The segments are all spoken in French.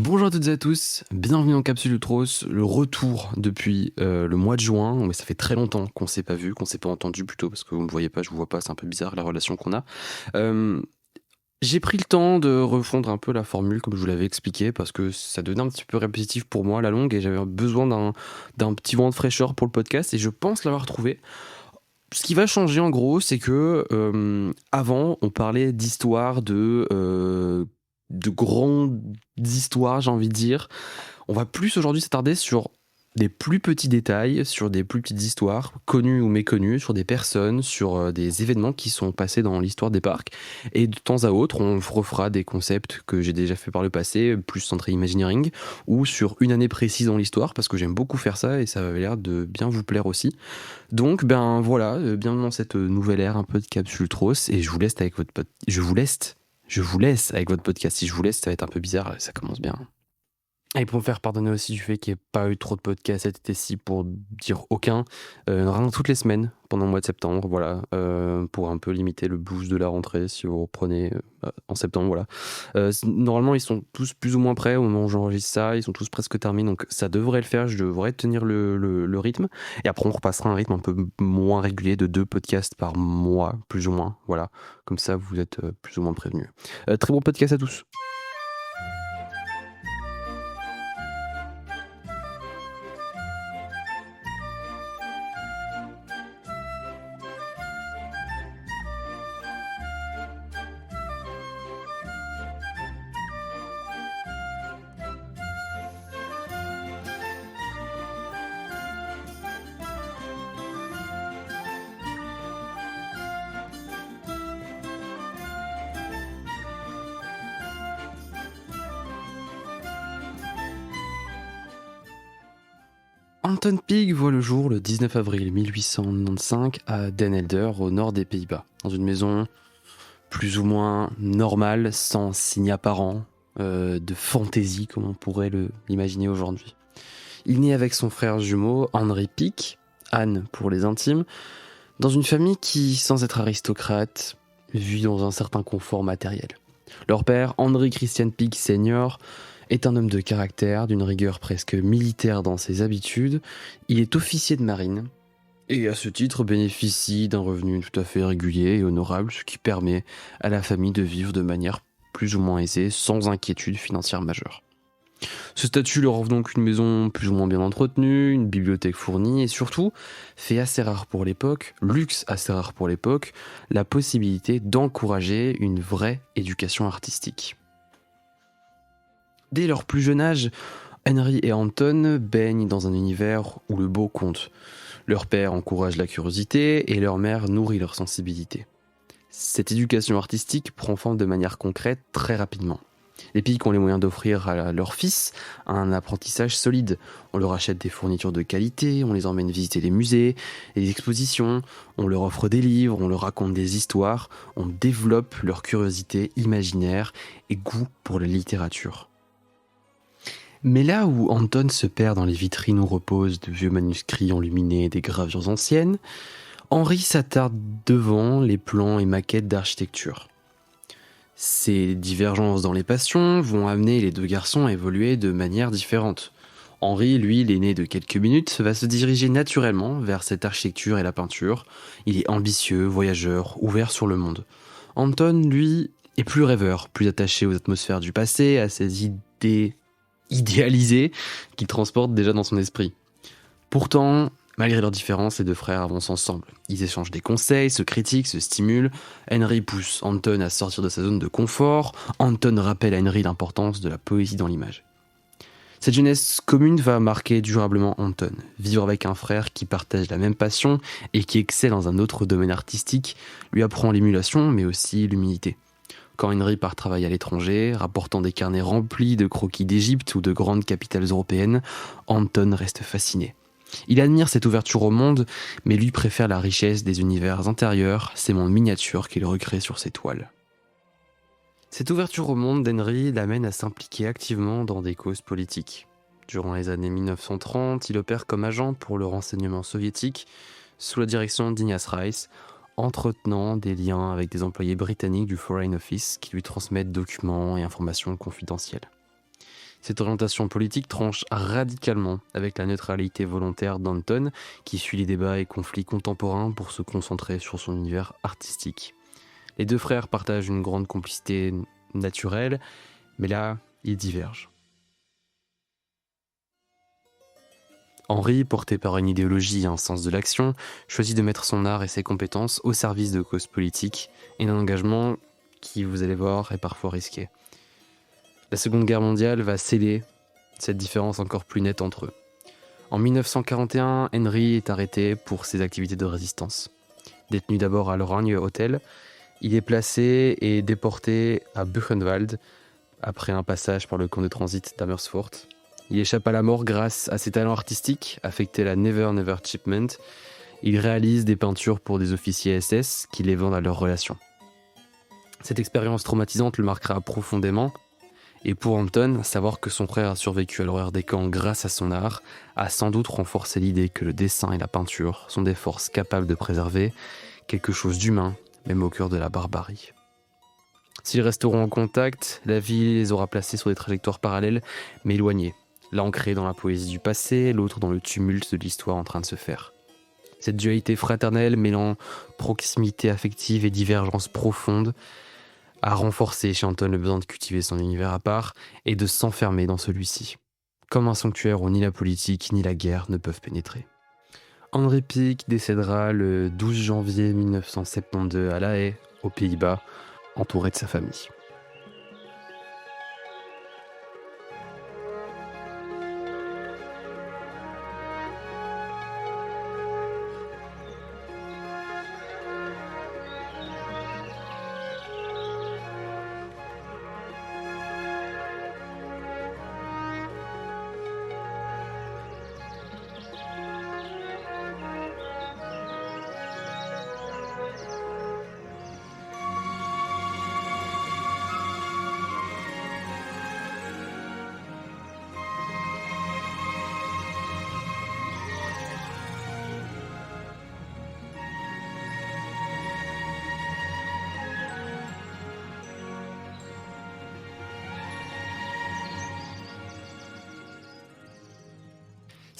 Bonjour à toutes et à tous, bienvenue dans Capsule Utros, le retour depuis le mois de juin, mais ça fait très longtemps qu'on s'est pas vu, qu'on s'est pas entendu plutôt, parce que vous me voyez pas, je vous vois pas, c'est un peu bizarre la relation qu'on a. Euh, j'ai pris le temps de refondre un peu la formule comme je vous l'avais expliqué, parce que ça devenait un petit peu répétitif pour moi à la longue, et j'avais besoin d'un petit vent de fraîcheur pour le podcast, et je pense l'avoir trouvé. Ce qui va changer en gros, c'est que avant, on parlait d'histoires de grandes histoires, j'ai envie de dire. On va plus aujourd'hui s'attarder sur des plus petits détails, sur des plus petites histoires, connues ou méconnues, sur des personnes, sur des événements qui sont passés dans l'histoire des parcs. Et de temps à autre, on refera des concepts que j'ai déjà fait par le passé, plus centré Imagineering, ou sur une année précise dans l'histoire, parce que j'aime beaucoup faire ça et ça avait l'air de bien vous plaire aussi. Donc, ben voilà, bienvenue dans cette nouvelle ère un peu de Capsule Tros, et je vous laisse avec votre je vous laisse avec votre podcast. Si je vous laisse, ça va être un peu bizarre, ça commence bien. Et pour me faire pardonner aussi du fait qu'il n'y ait pas eu trop de podcasts cet été-ci, pour dire aucun, il y en aura un toutes les semaines pendant le mois de septembre, voilà, pour un peu limiter le blues de la rentrée si vous reprenez en septembre, voilà. Normalement, ils sont tous plus ou moins prêts au moment où j'enregistre ça, ils sont tous presque terminés, donc ça devrait le faire, je devrais tenir le rythme. Et après, on repassera un rythme un peu moins régulier de 2 podcasts par mois, plus ou moins, voilà. Comme ça, vous êtes plus ou moins prévenus. Très bon podcast à tous. Anton Pig voit le jour le 19 avril 1895 à Den Helder, au nord des Pays-Bas, dans une maison plus ou moins normale, sans signe apparent de fantaisie comme on pourrait l'imaginer aujourd'hui. Il naît avec son frère jumeau Henry Pig, Anne pour les intimes, dans une famille qui, sans être aristocrate, vit dans un certain confort matériel. Leur père, Henry Christian Pig Senior, est un homme de caractère, d'une rigueur presque militaire dans ses habitudes. Il est officier de marine et à ce titre bénéficie d'un revenu tout à fait régulier et honorable, ce qui permet à la famille de vivre de manière plus ou moins aisée, sans inquiétude financière majeure. Ce statut leur offre donc une maison plus ou moins bien entretenue, une bibliothèque fournie et surtout, fait assez rare pour l'époque, luxe assez rare pour l'époque, la possibilité d'encourager une vraie éducation artistique. Dès leur plus jeune âge, Henry et Anton baignent dans un univers où le beau compte. Leur père encourage la curiosité et leur mère nourrit leur sensibilité. Cette éducation artistique prend forme de manière concrète très rapidement. Les Pic ont les moyens d'offrir à leurs fils un apprentissage solide. On leur achète des fournitures de qualité, on les emmène visiter les musées, les expositions, on leur offre des livres, on leur raconte des histoires, on développe leur curiosité imaginaire et goût pour la littérature. Mais là où Anton se perd dans les vitrines où reposent de vieux manuscrits enluminés et des gravures anciennes, Henri s'attarde devant les plans et maquettes d'architecture. Ces divergences dans les passions vont amener les deux garçons à évoluer de manière différente. Henri, lui, l'aîné de quelques minutes, va se diriger naturellement vers cette architecture et la peinture. Il est ambitieux, voyageur, ouvert sur le monde. Anton, lui, est plus rêveur, plus attaché aux atmosphères du passé, à ses idées idéalisées qu'il transporte déjà dans son esprit. Pourtant, malgré leurs différences, les deux frères avancent ensemble. Ils échangent des conseils, se critiquent, se stimulent. Henry pousse Anton à sortir de sa zone de confort. Anton rappelle à Henry l'importance de la poésie dans l'image. Cette jeunesse commune va marquer durablement Anton. Vivre avec un frère qui partage la même passion et qui excelle dans un autre domaine artistique lui apprend l'émulation mais aussi l'humilité. Quand Henry part travailler à l'étranger, rapportant des carnets remplis de croquis d'Égypte ou de grandes capitales européennes, Anton reste fasciné. Il admire cette ouverture au monde, mais lui préfère la richesse des univers intérieurs, ces mondes miniatures qu'il recrée sur ses toiles. Cette ouverture au monde d'Henry l'amène à s'impliquer activement dans des causes politiques. Durant les années 1930, il opère comme agent pour le renseignement soviétique sous la direction d'Ignaz Reiss, entretenant des liens avec des employés britanniques du Foreign Office qui lui transmettent documents et informations confidentielles. Cette orientation politique tranche radicalement avec la neutralité volontaire d'Anton, qui suit les débats et conflits contemporains pour se concentrer sur son univers artistique. Les deux frères partagent une grande complicité naturelle, mais là, ils divergent. Henri, porté par une idéologie et un sens de l'action, choisit de mettre son art et ses compétences au service de causes politiques et d'un engagement qui, vous allez voir, est parfois risqué. La Seconde Guerre mondiale va sceller cette différence encore plus nette entre eux. En 1941, Henri est arrêté pour ses activités de résistance. Détenu d'abord à l'Orange Hotel, il est placé et déporté à Buchenwald après un passage par le camp de transit d'Amersfoort. Il échappe à la mort grâce à ses talents artistiques, affectés à la Never Never Achievement. Il réalise des peintures pour des officiers SS qui les vendent à leurs relations. Cette expérience traumatisante le marquera profondément. Et pour Anton, savoir que son frère a survécu à l'horreur des camps grâce à son art a sans doute renforcé l'idée que le dessin et la peinture sont des forces capables de préserver quelque chose d'humain, même au cœur de la barbarie. S'ils resteront en contact, la vie les aura placés sur des trajectoires parallèles mais éloignées. L'un ancré dans la poésie du passé, l'autre dans le tumulte de l'histoire en train de se faire. Cette dualité fraternelle mêlant proximité affective et divergence profonde a renforcé chez Anton le besoin de cultiver son univers à part et de s'enfermer dans celui-ci, comme un sanctuaire où ni la politique ni la guerre ne peuvent pénétrer. Henri Picq décédera le 12 janvier 1972 à La Haye, aux Pays-Bas, entouré de sa famille.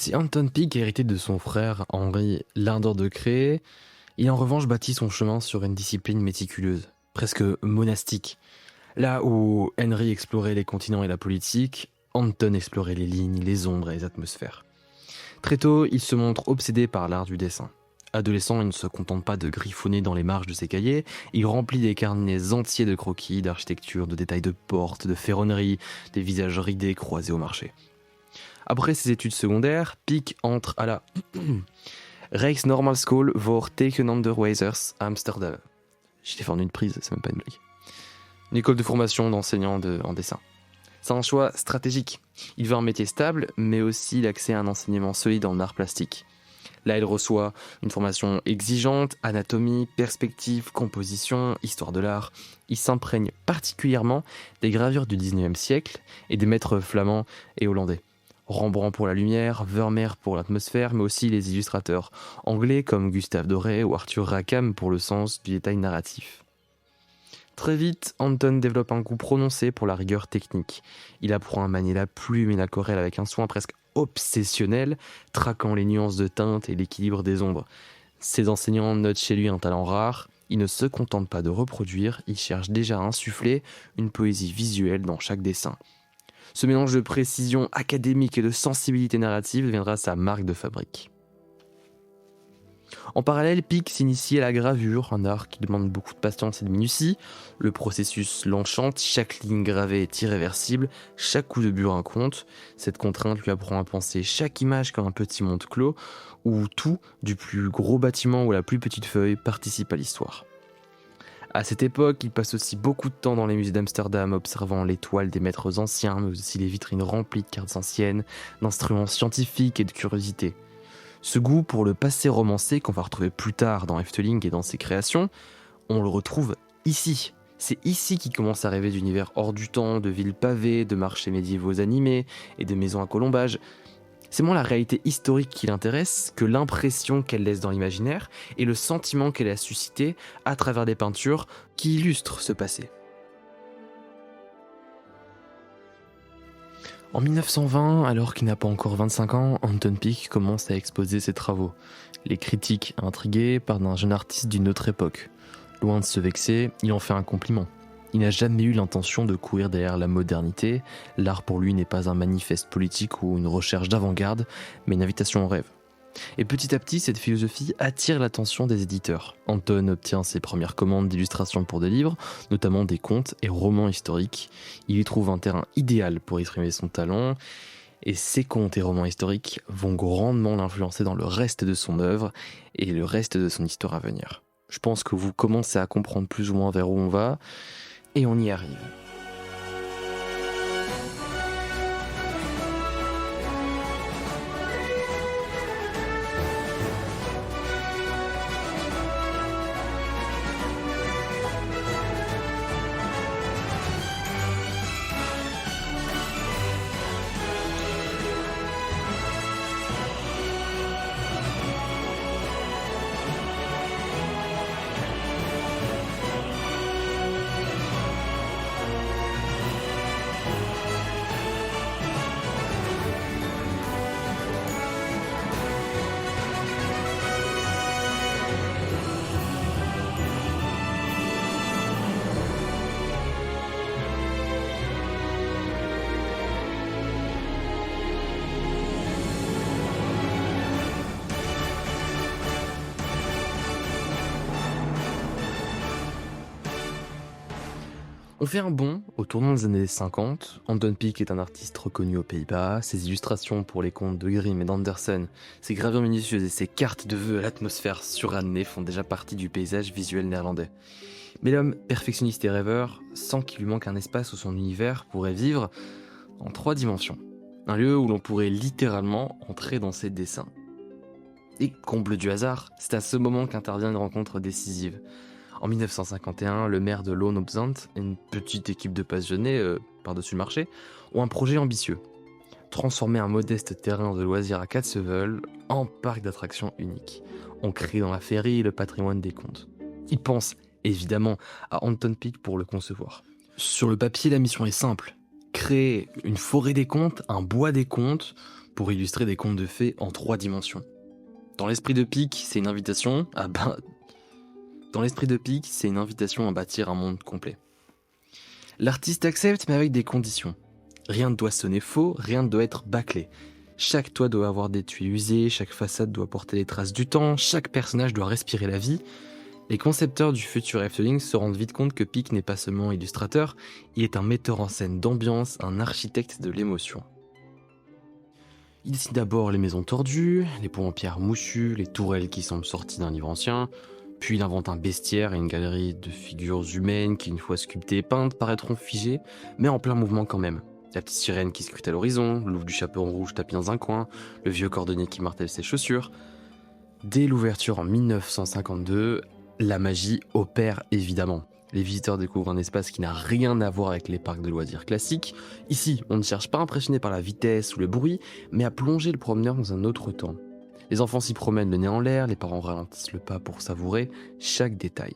Si Anton Picq héritait de son frère Henri l'ardeur de créer, il a en revanche bâti son chemin sur une discipline méticuleuse, presque monastique. Là où Henri explorait les continents et la politique, Anton explorait les lignes, les ombres et les atmosphères. Très tôt, il se montre obsédé par l'art du dessin. Adolescent, il ne se contente pas de griffonner dans les marges de ses cahiers, il remplit des carnets entiers de croquis, d'architecture, de détails de portes, de ferronneries, des visages ridés croisés au marché. Après ses études secondaires, Picq entre à la Rijksnormaalschool voor Tekenonderwijzers à Amsterdam. J'ai défendu une prise, c'est même pas une blague. Une école de formation d'enseignants en dessin. C'est un choix stratégique. Il veut un métier stable, mais aussi l'accès à un enseignement solide en art plastique. Là, il reçoit une formation exigeante, anatomie, perspective, composition, histoire de l'art. Il s'imprègne particulièrement des gravures du 19e siècle et des maîtres flamands et hollandais. Rembrandt pour la lumière, Vermeer pour l'atmosphère, mais aussi les illustrateurs anglais comme Gustave Doré ou Arthur Rackham pour le sens du détail narratif. Très vite, Anton développe un goût prononcé pour la rigueur technique. Il apprend à manier la plume et l'aquarelle avec un soin presque obsessionnel, traquant les nuances de teinte et l'équilibre des ombres. Ses enseignants notent chez lui un talent rare. Il ne se contente pas de reproduire, il cherche déjà à insuffler une poésie visuelle dans chaque dessin. Ce mélange de précision académique et de sensibilité narrative deviendra sa marque de fabrique. En parallèle, Picq s'initie à la gravure, un art qui demande beaucoup de patience et de minutie. Le processus l'enchante, chaque ligne gravée est irréversible, chaque coup de burin compte. Cette contrainte lui apprend à penser chaque image comme un petit monde clos, où tout, du plus gros bâtiment ou la plus petite feuille, participe à l'histoire. À cette époque, il passe aussi beaucoup de temps dans les musées d'Amsterdam, observant les toiles des maîtres anciens, mais aussi les vitrines remplies de cartes anciennes, d'instruments scientifiques et de curiosités. Ce goût pour le passé romancé qu'on va retrouver plus tard dans Efteling et dans ses créations, on le retrouve ici. C'est ici qu'il commence à rêver d'univers hors du temps, de villes pavées, de marchés médiévaux animés et de maisons à colombages. C'est moins la réalité historique qui l'intéresse que l'impression qu'elle laisse dans l'imaginaire et le sentiment qu'elle a suscité à travers des peintures qui illustrent ce passé. En 1920, alors qu'il n'a pas encore 25 ans, Anton Pieck commence à exposer ses travaux. Les critiques, intrigués, parlent d'un jeune artiste d'une autre époque. Loin de se vexer, il en fait un compliment. Il n'a jamais eu l'intention de courir derrière la modernité. L'art pour lui n'est pas un manifeste politique ou une recherche d'avant-garde, mais une invitation au rêve. Et petit à petit, cette philosophie attire l'attention des éditeurs. Anton obtient ses premières commandes d'illustrations pour des livres, notamment des contes et romans historiques. Il y trouve un terrain idéal pour exprimer son talent, et ces contes et romans historiques vont grandement l'influencer dans le reste de son œuvre et le reste de son histoire à venir. Je pense que vous commencez à comprendre plus ou moins vers où on va, et on y arrive. On fait un bond au tournant des années 50. Anton Pieck est un artiste reconnu aux Pays-Bas. Ses illustrations pour les contes de Grimm et d'Andersen, ses gravures minutieuses et ses cartes de vœux à l'atmosphère surannée font déjà partie du paysage visuel néerlandais. Mais l'homme perfectionniste et rêveur sent qu'il lui manque un espace où son univers pourrait vivre en 3 dimensions. Un lieu où l'on pourrait littéralement entrer dans ses dessins. Et comble du hasard, c'est à ce moment qu'intervient une rencontre décisive. En 1951, le maire de Loon-op-Zand et une petite équipe de passionnés par-dessus le marché ont un projet ambitieux. Transformer un modeste terrain de loisirs à Kaatsheuvel en parc d'attractions unique. On crée dans la féerie le patrimoine des contes. Ils pensent évidemment à Anton Pieck pour le concevoir. Sur le papier, la mission est simple. Créer une forêt des contes, un bois des contes, pour illustrer des contes de fées en 3 dimensions. Dans l'esprit de Pieck, c'est une invitation à bâtir un monde complet. L'artiste accepte, mais avec des conditions. Rien ne doit sonner faux, rien ne doit être bâclé. Chaque toit doit avoir des tuiles usées, chaque façade doit porter les traces du temps, chaque personnage doit respirer la vie. Les concepteurs du futur Efteling se rendent vite compte que Pieck n'est pas seulement illustrateur, il est un metteur en scène d'ambiance, un architecte de l'émotion. Il dessine d'abord les maisons tordues, les ponts en pierre moussus, les tourelles qui semblent sorties d'un livre ancien, puis il invente un bestiaire et une galerie de figures humaines qui, une fois sculptées et peintes, paraîtront figées, mais en plein mouvement quand même. La petite sirène qui scrute à l'horizon, le loup du chaperon rouge tapis dans un coin, le vieux cordonnier qui martèle ses chaussures. Dès l'ouverture en 1952, la magie opère évidemment. Les visiteurs découvrent un espace qui n'a rien à voir avec les parcs de loisirs classiques. Ici, on ne cherche pas à impressionner par la vitesse ou le bruit, mais à plonger le promeneur dans un autre temps. Les enfants s'y promènent le nez en l'air, les parents ralentissent le pas pour savourer chaque détail.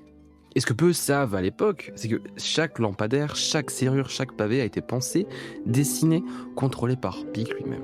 Et ce que peu savent à l'époque, c'est que chaque lampadaire, chaque serrure, chaque pavé a été pensé, dessiné, contrôlé par Pieck lui-même.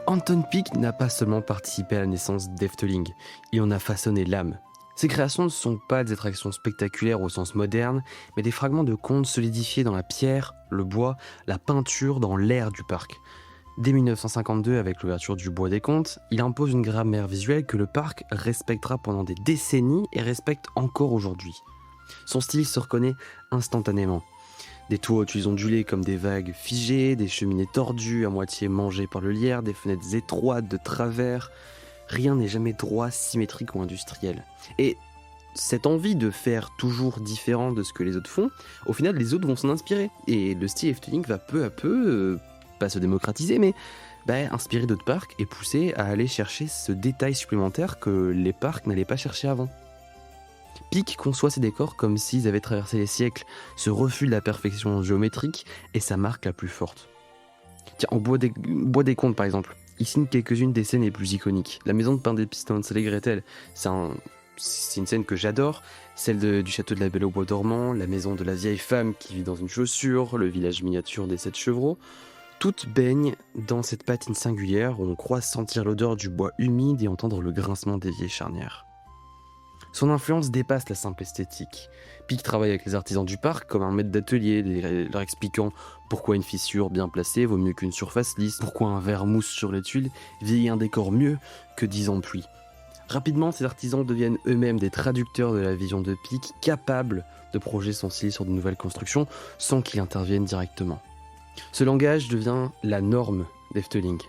Anton Pieck n'a pas seulement participé à la naissance d'Efteling, il en a façonné l'âme. Ses créations ne sont pas des attractions spectaculaires au sens moderne, mais des fragments de contes solidifiés dans la pierre, le bois, la peinture, dans l'air du parc. Dès 1952, avec l'ouverture du Bois des Comtes, il impose une grammaire visuelle que le parc respectera pendant des décennies et respecte encore aujourd'hui. Son style se reconnaît instantanément. Des toits aux tuiles ondulées comme des vagues figées, des cheminées tordues à moitié mangées par le lierre, des fenêtres étroites de travers. Rien n'est jamais droit, symétrique ou industriel. Et cette envie de faire toujours différent de ce que les autres font, au final les autres vont s'en inspirer. Et le style Efteling va peu à peu, pas se démocratiser, mais inspirer d'autres parcs et pousser à aller chercher ce détail supplémentaire que les parcs n'allaient pas chercher avant. Pic conçoit ses décors comme s'ils avaient traversé les siècles, ce refus de la perfection géométrique est sa marque la plus forte. Tiens, au Bois des Contes par exemple, il signe quelques-unes des scènes les plus iconiques. La maison de pain d'épices d'Hansel et Gretel, c'est une scène que j'adore, celle du château de la Belle au Bois dormant, la maison de la vieille femme qui vit dans une chaussure, le village miniature des 7 chevreaux, toutes baignent dans cette patine singulière où on croit sentir l'odeur du bois humide et entendre le grincement des vieilles charnières. Son influence dépasse la simple esthétique. Pic travaille avec les artisans du parc comme un maître d'atelier, leur expliquant pourquoi une fissure bien placée vaut mieux qu'une surface lisse, pourquoi un verre mousse sur les tuiles vieillit un décor mieux que 10 ans de pluie. Rapidement, ces artisans deviennent eux-mêmes des traducteurs de la vision de Pic, capables de projeter son style sur de nouvelles constructions sans qu'il intervienne directement. Ce langage devient la norme d'Efteling.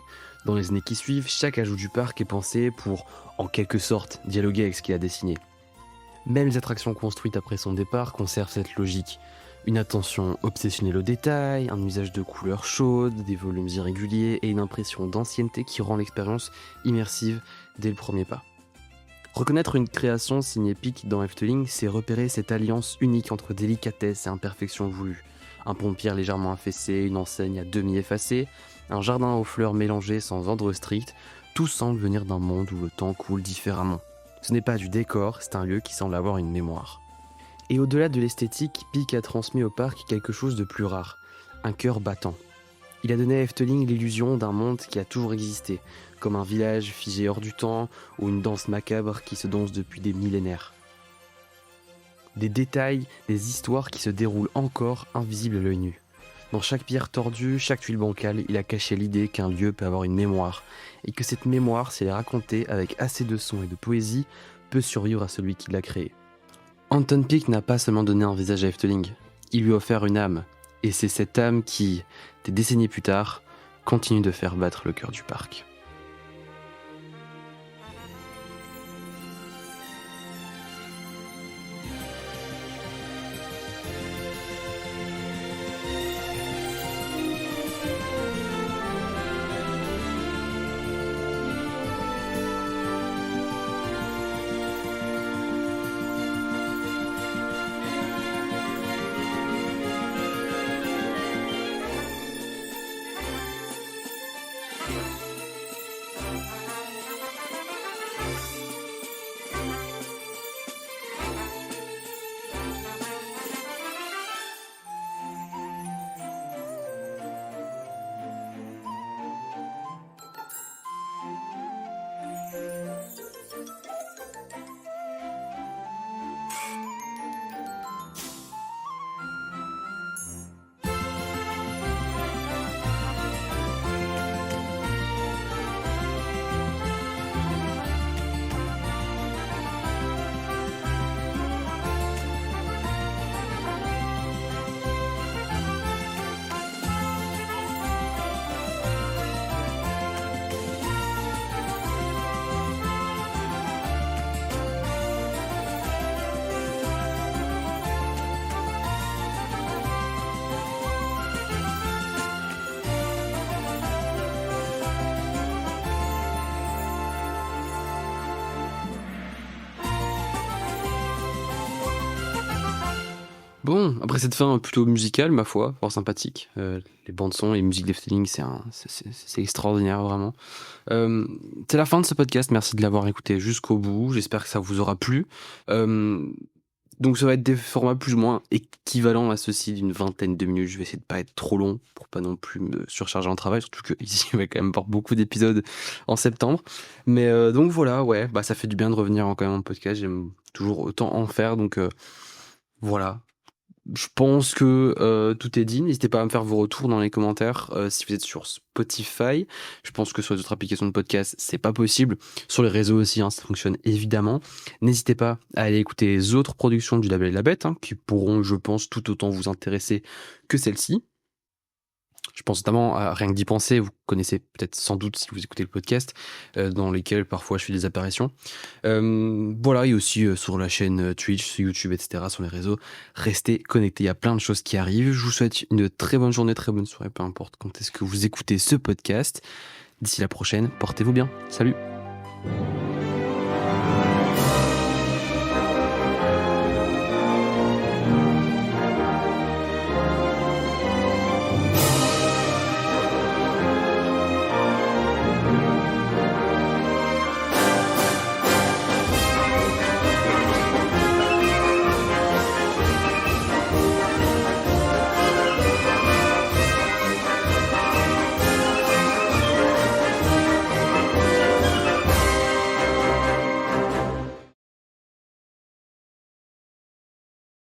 Dans les années qui suivent, chaque ajout du parc est pensé pour, en quelque sorte, dialoguer avec ce qu'il a dessiné. Même les attractions construites après son départ conservent cette logique. Une attention obsessionnelle au détail, un usage de couleurs chaudes, des volumes irréguliers et une impression d'ancienneté qui rend l'expérience immersive dès le premier pas. Reconnaître une création signée Pic dans Efteling, c'est repérer cette alliance unique entre délicatesse et imperfection voulue. Un pont de pierre légèrement affaissé, une enseigne à demi effacée, un jardin aux fleurs mélangées sans ordre strict, tout semble venir d'un monde où le temps coule différemment. Ce n'est pas du décor, c'est un lieu qui semble avoir une mémoire. Et au-delà de l'esthétique, Pic a transmis au parc quelque chose de plus rare, un cœur battant. Il a donné à Efteling l'illusion d'un monde qui a toujours existé, comme un village figé hors du temps ou une danse macabre qui se danse depuis des millénaires. Des détails, des histoires qui se déroulent encore invisibles à l'œil nu. Dans chaque pierre tordue, chaque tuile bancale, il a caché l'idée qu'un lieu peut avoir une mémoire, et que cette mémoire, si elle est racontée avec assez de son et de poésie, peut survivre à celui qui l'a créée. Anton Pic n'a pas seulement donné un visage à Efteling, il lui a offert une âme, et c'est cette âme qui, des décennies plus tard, continue de faire battre le cœur du parc. Bon, après cette fin plutôt musicale, ma foi, fort sympathique. Les bandes-sons et les musiques d'Efteling, c'est extraordinaire, vraiment. C'est la fin de ce podcast, merci de l'avoir écouté jusqu'au bout, j'espère que ça vous aura plu. Donc ça va être des formats plus ou moins équivalents à ceux-ci d'une vingtaine de minutes, je vais essayer de pas être trop long, pour pas non plus me surcharger en travail, surtout que ici il va quand même avoir beaucoup d'épisodes en septembre. Mais donc voilà, ouais, ça fait du bien de revenir quand même en podcast, j'aime toujours autant en faire, donc voilà. Je pense que tout est dit. N'hésitez pas à me faire vos retours dans les commentaires si vous êtes sur Spotify. Je pense que sur les autres applications de podcast, c'est pas possible. Sur les réseaux aussi, ça fonctionne évidemment. N'hésitez pas à aller écouter les autres productions du Label et la Bête, qui pourront, je pense, tout autant vous intéresser que celle-ci. Je pense notamment à Rien que d'y penser, vous connaissez peut-être sans doute si vous écoutez le podcast, dans lesquels parfois je fais des apparitions. Voilà, et aussi sur la chaîne Twitch, sur YouTube, etc., sur les réseaux. Restez connectés, il y a plein de choses qui arrivent. Je vous souhaite une très bonne journée, très bonne soirée, peu importe quand est-ce que vous écoutez ce podcast. D'ici la prochaine, portez-vous bien. Salut!